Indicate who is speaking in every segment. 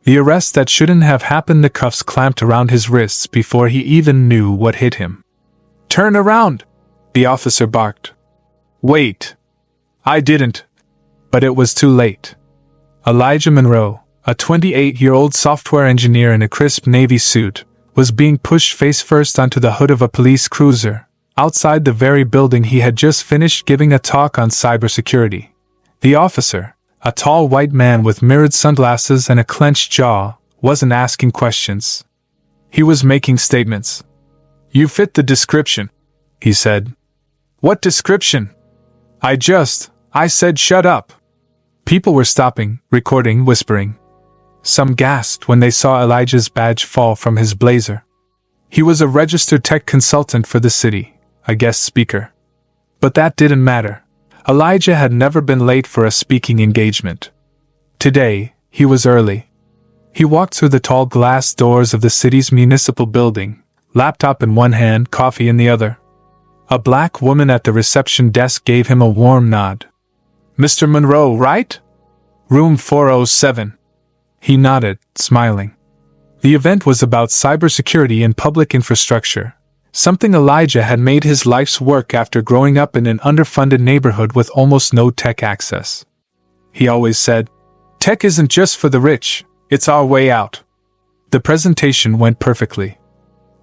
Speaker 1: The arrest that shouldn't have happened. The cuffs clamped around his wrists before he even knew what hit him. "Turn around!" the officer barked. "Wait." I didn't. But it was too late. Elijah Monroe, a 28-year-old software engineer in a crisp navy suit, was being pushed face-first onto the hood of a police cruiser, outside the very building he had just finished giving a talk on cybersecurity. The officer, a tall white man with mirrored sunglasses and a clenched jaw, wasn't asking questions. He was making statements. "You fit the description," he said. "What description?" I said shut up." People were stopping, recording, whispering. Some gasped when they saw Elijah's badge fall from his blazer. He was a registered tech consultant for the city, a guest speaker. But that didn't matter. Elijah had never been late for a speaking engagement. Today, he was early. He walked through the tall glass doors of the city's municipal building, laptop in one hand, coffee in the other. A black woman at the reception desk gave him a warm nod. "Mr. Monroe, right? Room 407. He nodded, smiling. The event was about cybersecurity and public infrastructure, something Elijah had made his life's work after growing up in an underfunded neighborhood with almost no tech access. He always said, "Tech isn't just for the rich, it's our way out." The presentation went perfectly.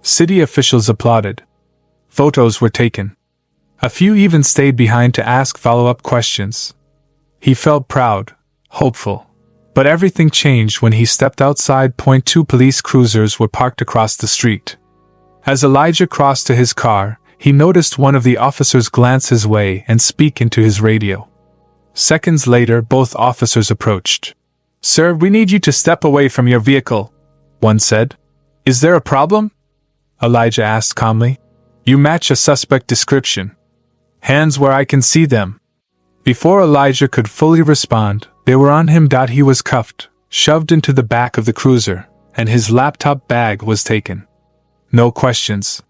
Speaker 1: City officials applauded. Photos were taken. A few even stayed behind to ask follow-up questions. He felt proud, hopeful. But everything changed when he stepped outside. Two police cruisers were parked across the street. As Elijah crossed to his car, he noticed one of the officers glance his way and speak into his radio. Seconds later, both officers approached. "Sir, we need you to step away from your vehicle," one said. "Is there a problem?" Elijah asked calmly. "You match a suspect description. Hands where I can see them." Before Elijah could fully respond, they were on him. He was cuffed, shoved into the back of the cruiser, and his laptop bag was taken. No questions.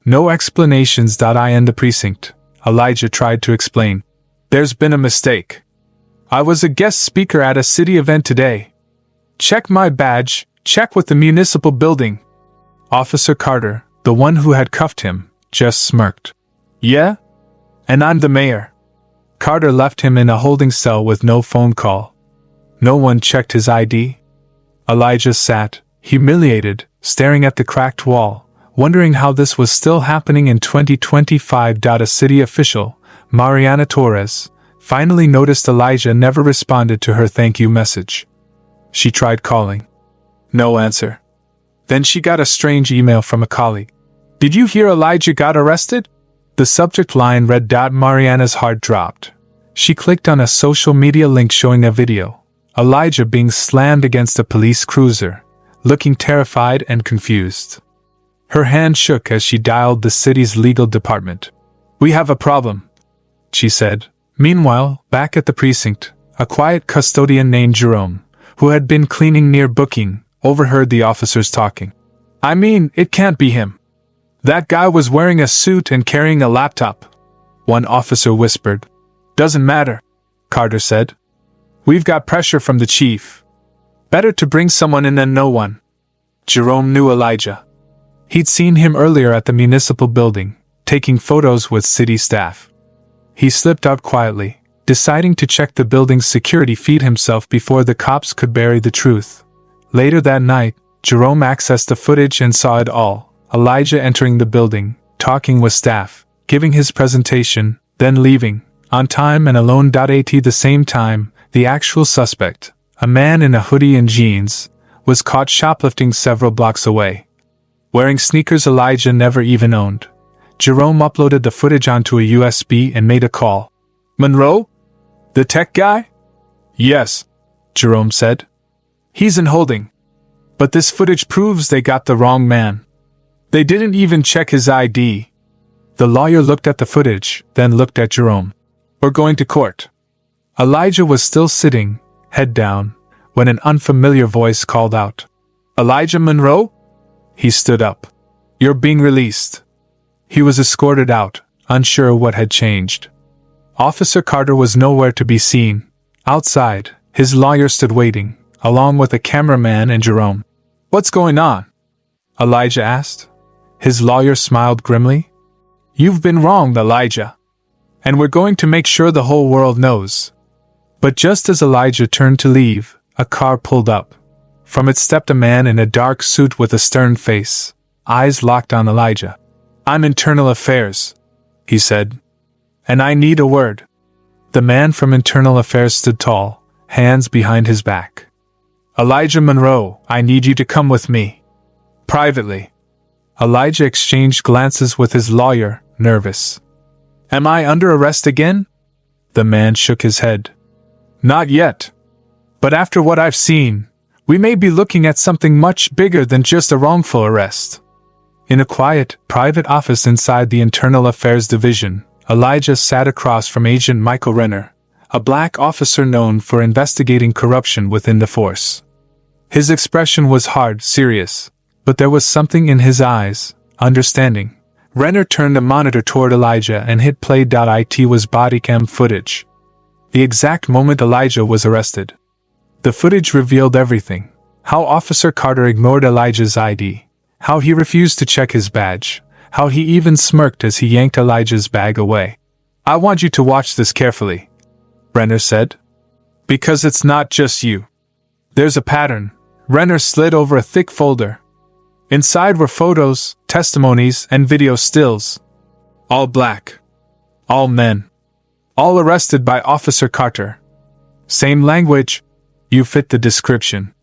Speaker 1: No explanations. I end the precinct, Elijah tried to explain. "There's been a mistake. I was a guest speaker at a city event today. Check my badge, check with the municipal building." Officer Carter, the one who had cuffed him, just smirked. "Yeah? And I'm the mayor." Carter left him in a holding cell with no phone call. No one checked his ID. Elijah sat, humiliated, staring at the cracked wall, wondering how this was still happening in 2025. A city official, Mariana Torres, finally noticed Elijah never responded to her thank you message. She tried calling. No answer. Then she got a strange email from a colleague. "Did you hear Elijah got arrested?" The subject line read. Mariana's heart dropped. She clicked on a social media link showing a video. Elijah being slammed against a police cruiser, looking terrified and confused. Her hand shook as she dialed the city's legal department. "We have a problem," she said. Meanwhile, back at the precinct, a quiet custodian named Jerome, who had been cleaning near booking, overheard the officers talking. "I mean, it can't be him. That guy was wearing a suit and carrying a laptop," one officer whispered. "Doesn't matter," Carter said. "We've got pressure from the chief. Better to bring someone in than no one." Jerome knew Elijah. He'd seen him earlier at the municipal building, taking photos with city staff. He slipped out quietly, deciding to check the building's security feed himself before the cops could bury the truth. Later that night, Jerome accessed the footage and saw it all. Elijah entering the building, talking with staff, giving his presentation, then leaving, on time and alone. At the same time, the actual suspect, a man in a hoodie and jeans, was caught shoplifting several blocks away. Wearing sneakers Elijah never even owned. Jerome uploaded the footage onto a USB and made a call. "Monroe? The tech guy?" "Yes," Jerome said. "He's in holding. But this footage proves they got the wrong man. They didn't even check his ID." The lawyer looked at the footage, then looked at Jerome. "We're going to court." Elijah was still sitting, head down, when an unfamiliar voice called out. "Elijah Monroe?" He stood up. "You're being released." He was escorted out, unsure what had changed. Officer Carter was nowhere to be seen. Outside, his lawyer stood waiting, along with a cameraman and Jerome. "What's going on?" Elijah asked. His lawyer smiled grimly. "You've been wrong, Elijah. And we're going to make sure the whole world knows." But just as Elijah turned to leave, a car pulled up. From it stepped a man in a dark suit with a stern face, eyes locked on Elijah. "I'm Internal Affairs," he said. "And I need a word." The man from Internal Affairs stood tall, hands behind his back. "Elijah Monroe, I need you to come with me. Privately." Elijah exchanged glances with his lawyer, nervous. "Am I under arrest again?" The man shook his head. "Not yet. But after what I've seen, we may be looking at something much bigger than just a wrongful arrest." In a quiet, private office inside the Internal Affairs Division, Elijah sat across from Agent Michael Renner, a black officer known for investigating corruption within the force. His expression was hard, serious, but there was something in his eyes, understanding. Renner turned a monitor toward Elijah and hit play. It was bodycam footage. The exact moment Elijah was arrested. The footage revealed everything. How Officer Carter ignored Elijah's ID. How he refused to check his badge. How he even smirked as he yanked Elijah's bag away. "I want you to watch this carefully," Renner said. "Because it's not just you. There's a pattern." Renner slid over a thick folder. Inside were photos, testimonies, and video stills. All black. All men. All arrested by Officer Carter. Same language. You fit the description.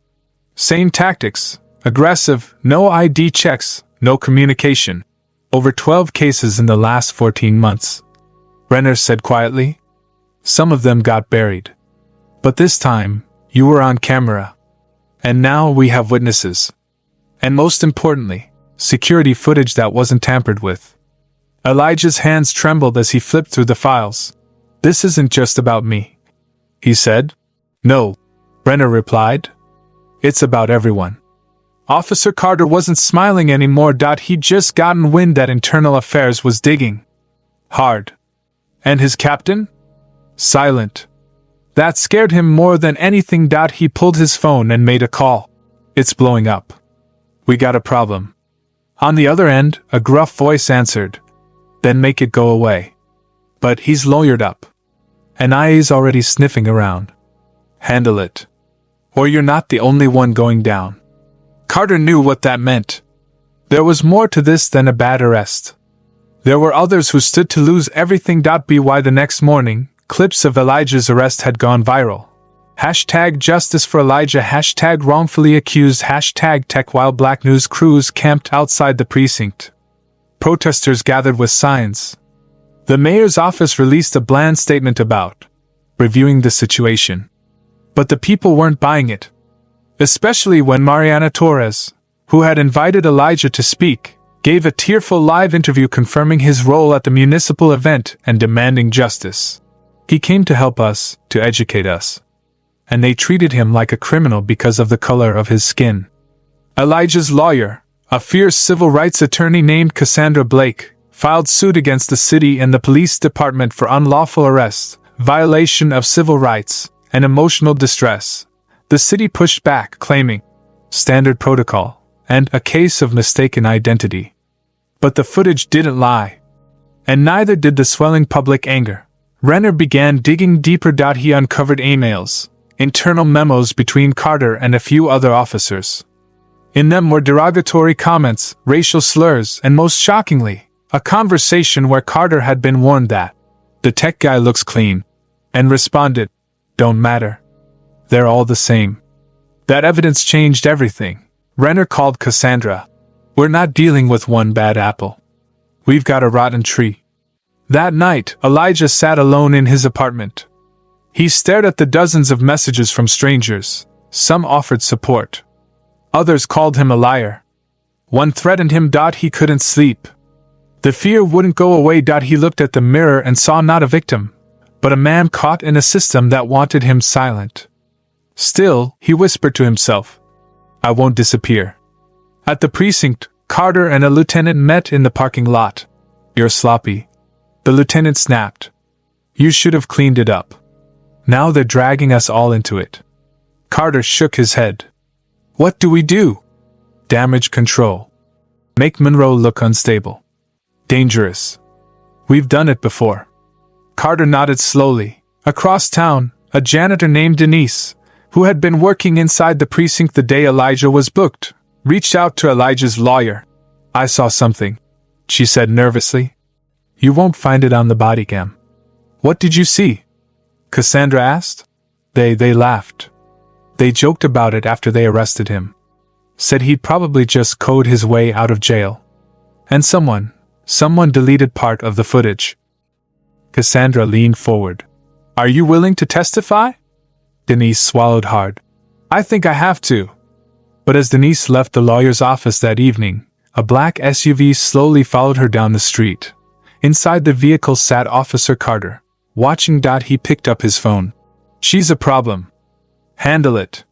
Speaker 1: Same tactics. Aggressive, no ID checks, no communication. Over 12 cases in the last 14 months. Renner said quietly. Some of them got buried. But this time, you were on camera. And now we have witnesses. And most importantly, security footage that wasn't tampered with. Elijah's hands trembled as he flipped through the files. "This isn't just about me," he said. "No," Renner replied. "It's about everyone." Officer Carter wasn't smiling anymore. He'd just gotten wind that Internal Affairs was digging hard. And his captain? Silent. That scared him more than anything. He pulled his phone and made a call. "It's blowing up. We got a problem." On the other end, a gruff voice answered. "Then make it go away." "But he's lawyered up. And IA's already sniffing around." "Handle it. Or you're not the only one going down." Carter knew what that meant. There was more to this than a bad arrest. There were others who stood to lose everything. By the next morning, clips of Elijah's arrest had gone viral. #Justice for Elijah, #wrongfully accused, #tech while black news crews camped outside the precinct. Protesters gathered with signs. The mayor's office released a bland statement about reviewing the situation. But the people weren't buying it. Especially when Mariana Torres, who had invited Elijah to speak, gave a tearful live interview confirming his role at the municipal event and demanding justice. "He came to help us, to educate us. And they treated him like a criminal because of the color of his skin." Elijah's lawyer, a fierce civil rights attorney named Cassandra Blake, filed suit against the city and the police department for unlawful arrest, violation of civil rights, and emotional distress. The city pushed back, claiming standard protocol and a case of mistaken identity. But the footage didn't lie. And neither did the swelling public anger. Renner began digging deeper. He uncovered emails, internal memos between Carter and a few other officers. In them were derogatory comments, racial slurs, and most shockingly, a conversation where Carter had been warned that the tech guy looks clean, and responded, "Don't matter. They're all the same." That evidence changed everything. Renner called Cassandra. "We're not dealing with one bad apple. We've got a rotten tree." That night, Elijah sat alone in his apartment. He stared at the dozens of messages from strangers. Some offered support. Others called him a liar. One threatened him. He couldn't sleep. The fear wouldn't go away. He looked at the mirror and saw not a victim, but a man caught in a system that wanted him silent. Still, he whispered to himself, "I won't disappear." At the precinct, Carter and a lieutenant met in the parking lot. "You're sloppy," the lieutenant snapped. "You should have cleaned it up. Now they're dragging us all into it." Carter shook his head. What do we do? Damage control. Make Monroe look unstable. Dangerous. We've done it before. Carter nodded slowly. Across town, a janitor named Denise, who had been working inside the precinct the day Elijah was booked, reached out to Elijah's lawyer. I saw something, she said nervously. You won't find it on the body cam. What did you see? Cassandra asked. They laughed. They joked about it after they arrested him. Said he'd probably just code his way out of jail. And someone deleted part of the footage. Cassandra leaned forward. Are you willing to testify? Denise swallowed hard. I think I have to. But as Denise left the lawyer's office that evening, a black SUV slowly followed her down the street. Inside the vehicle sat Officer Carter. Watching. He picked up his phone. She's a problem. Handle it.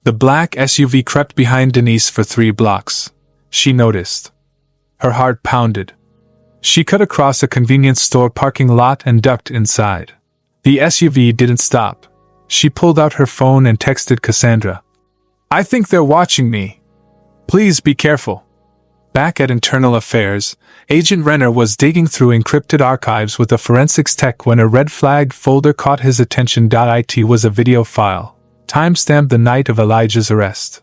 Speaker 1: The black SUV crept behind Denise for 3 blocks. She noticed. Her heart pounded. She cut across a convenience store parking lot and ducked inside. The SUV didn't stop. She pulled out her phone and texted Cassandra. I think they're watching me. Please be careful. Back at Internal Affairs, Agent Renner was digging through encrypted archives with a forensics tech when a red-flagged folder caught his attention. It was a video file, timestamped the night of Elijah's arrest.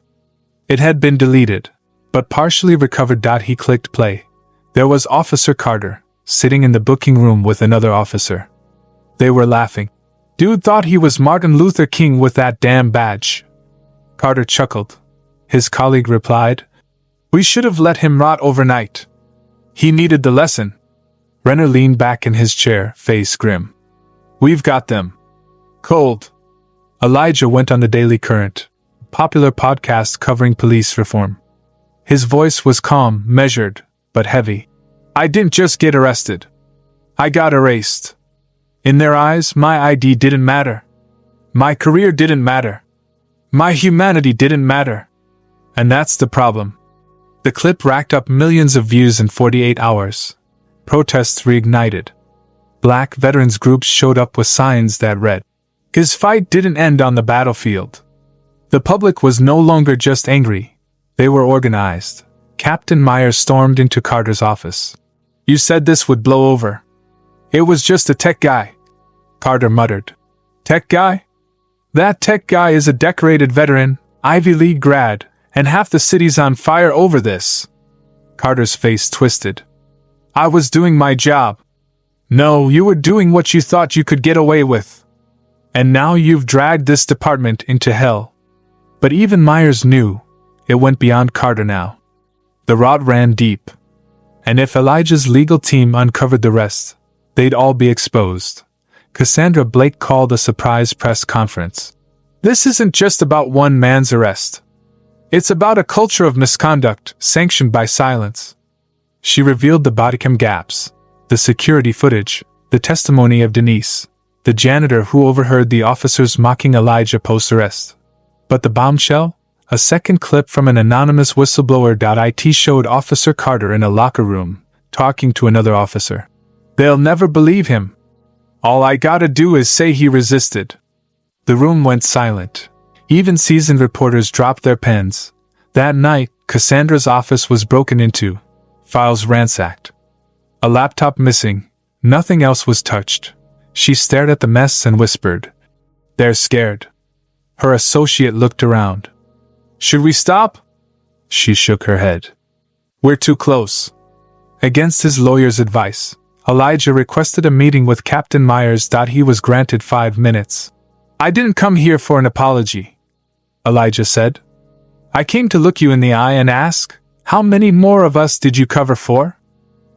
Speaker 1: It had been deleted, but partially recovered. He clicked play. There was Officer Carter, sitting in the booking room with another officer. They were laughing. Dude thought he was Martin Luther King with that damn badge. Carter chuckled. His colleague replied, We should have let him rot overnight. He needed the lesson. Renner leaned back in his chair, face grim. We've got them. Cold. Elijah went on the Daily Current, a popular podcast covering police reform. His voice was calm, measured, but heavy. I didn't just get arrested. I got erased. In their eyes, my ID didn't matter. My career didn't matter. My humanity didn't matter. And that's the problem. The clip racked up millions of views in 48 hours. Protests reignited. Black veterans groups showed up with signs that read, His fight didn't end on the battlefield. The public was no longer just angry. They were organized. Captain Myers stormed into Carter's office. You said this would blow over. It was just a tech guy. Carter muttered. Tech guy? That tech guy is a decorated veteran, Ivy League grad, and half the city's on fire over this. Carter's face twisted. I was doing my job. No, you were doing what you thought you could get away with. And now you've dragged this department into hell. But even Myers knew. It went beyond Carter now. The rot ran deep. And if Elijah's legal team uncovered the rest, they'd all be exposed. Cassandra Blake called a surprise press conference. This isn't just about one man's arrest. It's about a culture of misconduct, sanctioned by silence. She revealed the bodycam gaps, the security footage, the testimony of Denise, the janitor who overheard the officers mocking Elijah post-arrest. But the bombshell? A second clip from an anonymous whistleblower. It showed Officer Carter in a locker room, talking to another officer. They'll never believe him. All I gotta do is say he resisted. The room went silent. Even seasoned reporters dropped their pens. That night, Cassandra's office was broken into, files ransacked. A laptop missing, nothing else was touched. She stared at the mess and whispered, They're scared. Her associate looked around. Should we stop? She shook her head. We're too close. Against his lawyer's advice, Elijah requested a meeting with Captain Myers. He was granted 5 minutes. I didn't come here for an apology, Elijah said. I came to look you in the eye and ask, how many more of us did you cover for?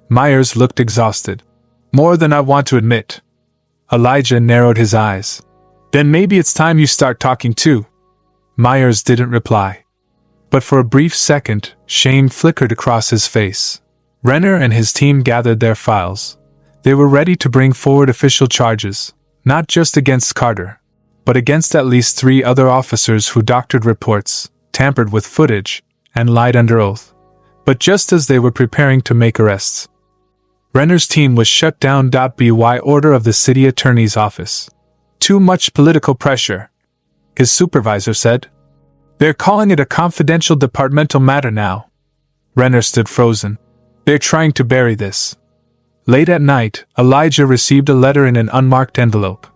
Speaker 1: Myers looked exhausted. More than I want to admit. Elijah narrowed his eyes. Then maybe it's time you start talking too. Myers didn't reply. But for a brief second, shame flickered across his face. Renner and his team gathered their files. They were ready to bring forward official charges, not just against Carter, but against at least 3 other officers who doctored reports, tampered with footage, and lied under oath. But just as they were preparing to make arrests, Renner's team was shut down. By order of the city attorney's office. Too much political pressure. his supervisor said. They're calling it a confidential departmental matter now. Renner stood frozen. They're trying to bury this. Late at night, Elijah received a letter in an unmarked envelope.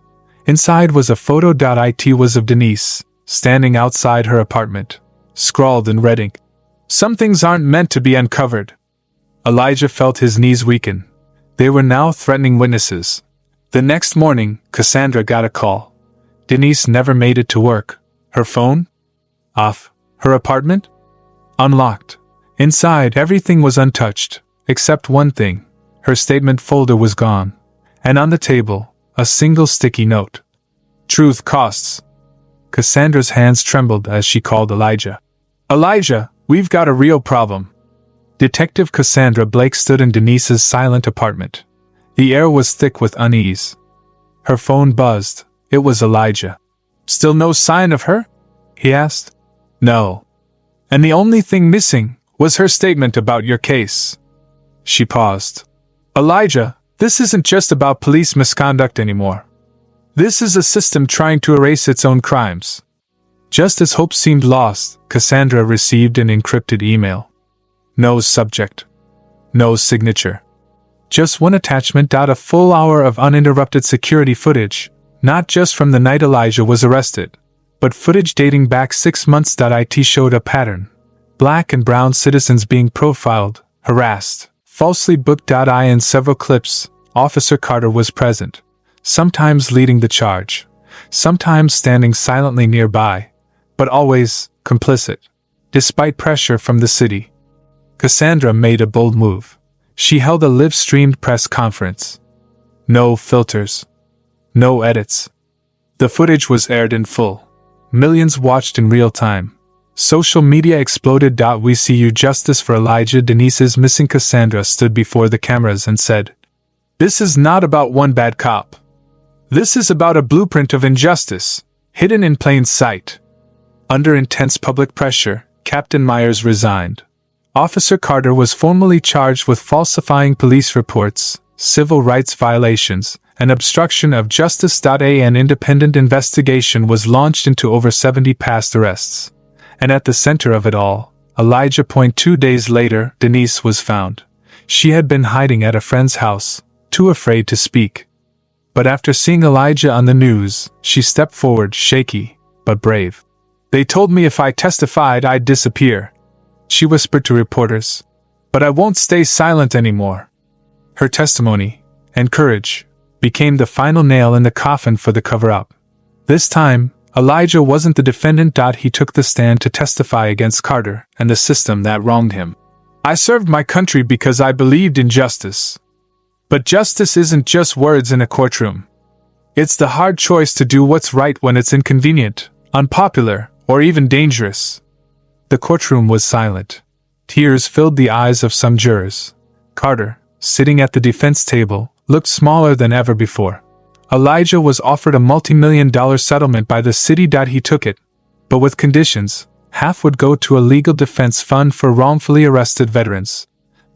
Speaker 1: Inside was a photo. It was of Denise, standing outside her apartment, scrawled in red ink. Some things aren't meant to be uncovered. Elijah felt his knees weaken. They were now threatening witnesses. The next morning, Cassandra got a call. Denise never made it to work. Her phone? Off. Her apartment? Unlocked. Inside, everything was untouched, except one thing. Her statement folder was gone. And on the table, a single sticky note. Truth costs. Cassandra's hands trembled as she called Elijah. Elijah, we've got a real problem. Detective Cassandra Blake stood in Denise's silent apartment. The air was thick with unease. Her phone buzzed. It was Elijah. Still no sign of her? He asked. No. And the only thing missing was her statement about your case. She paused. Elijah, this isn't just about police misconduct anymore. This is a system trying to erase its own crimes. Just as hope seemed lost, Cassandra received an encrypted email. No subject. No signature. Just one attachment. A full hour of uninterrupted security footage, not just from the night Elijah was arrested, but footage dating back 6 months. It showed a pattern. Black and brown citizens being profiled, harassed, falsely booked. In several clips, Officer Carter was present, sometimes leading the charge, sometimes standing silently nearby, but always complicit, despite pressure from the city. Cassandra made a bold move. She held a live-streamed press conference. No filters. No edits. The footage was aired in full. Millions watched in real time. Social media exploded. We see you. Justice for Elijah. Denise's missing. Cassandra stood before the cameras and said, This is not about one bad cop. This is about a blueprint of injustice, hidden in plain sight. Under intense public pressure, Captain Myers resigned. Officer Carter was formally charged with falsifying police reports, civil rights violations, and obstruction of justice. An independent investigation was launched into over 70 past arrests. And at the center of it all, Elijah. 2 days later, Denise was found. She had been hiding at a friend's house, too afraid to speak. But after seeing Elijah on the news, she stepped forward, shaky, but brave. They told me if I testified I'd disappear, she whispered to reporters. But I won't stay silent anymore. Her testimony, and courage, became the final nail in the coffin for the cover-up. This time, Elijah wasn't the defendant. He took the stand to testify against Carter and the system that wronged him. I served my country because I believed in justice. But justice isn't just words in a courtroom. It's the hard choice to do what's right when it's inconvenient, unpopular, or even dangerous. The courtroom was silent. Tears filled the eyes of some jurors. Carter, sitting at the defense table, looked smaller than ever before. Elijah was offered a multi-million-dollar settlement by the city. He took it, but with conditions. Half would go to a legal defense fund for wrongfully arrested veterans.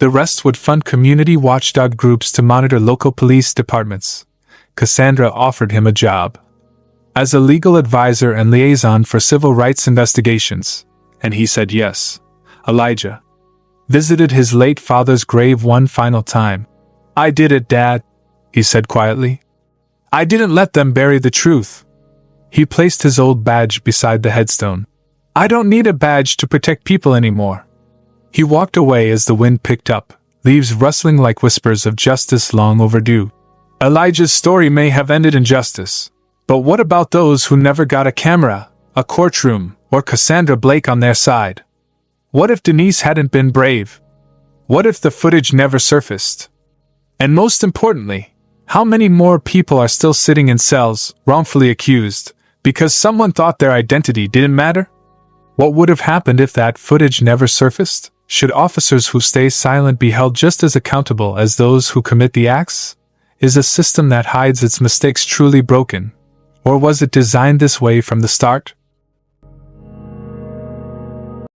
Speaker 1: The rest would fund community watchdog groups to monitor local police departments. Cassandra offered him a job as a legal advisor and liaison for civil rights investigations, and he said yes. Elijah visited his late father's grave one final time. I did it, Dad, he said quietly. I didn't let them bury the truth. He placed his old badge beside the headstone. I don't need a badge to protect people anymore. He walked away as the wind picked up, leaves rustling like whispers of justice long overdue. Elijah's story may have ended in justice, but what about those who never got a camera, a courtroom, or Cassandra Blake on their side? What if Denise hadn't been brave? What if the footage never surfaced? And most importantly, how many more people are still sitting in cells, wrongfully accused, because someone thought their identity didn't matter? What would have happened if that footage never surfaced? Should officers who stay silent be held just as accountable as those who commit the acts? Is a system that hides its mistakes truly broken? Or was it designed this way from the start?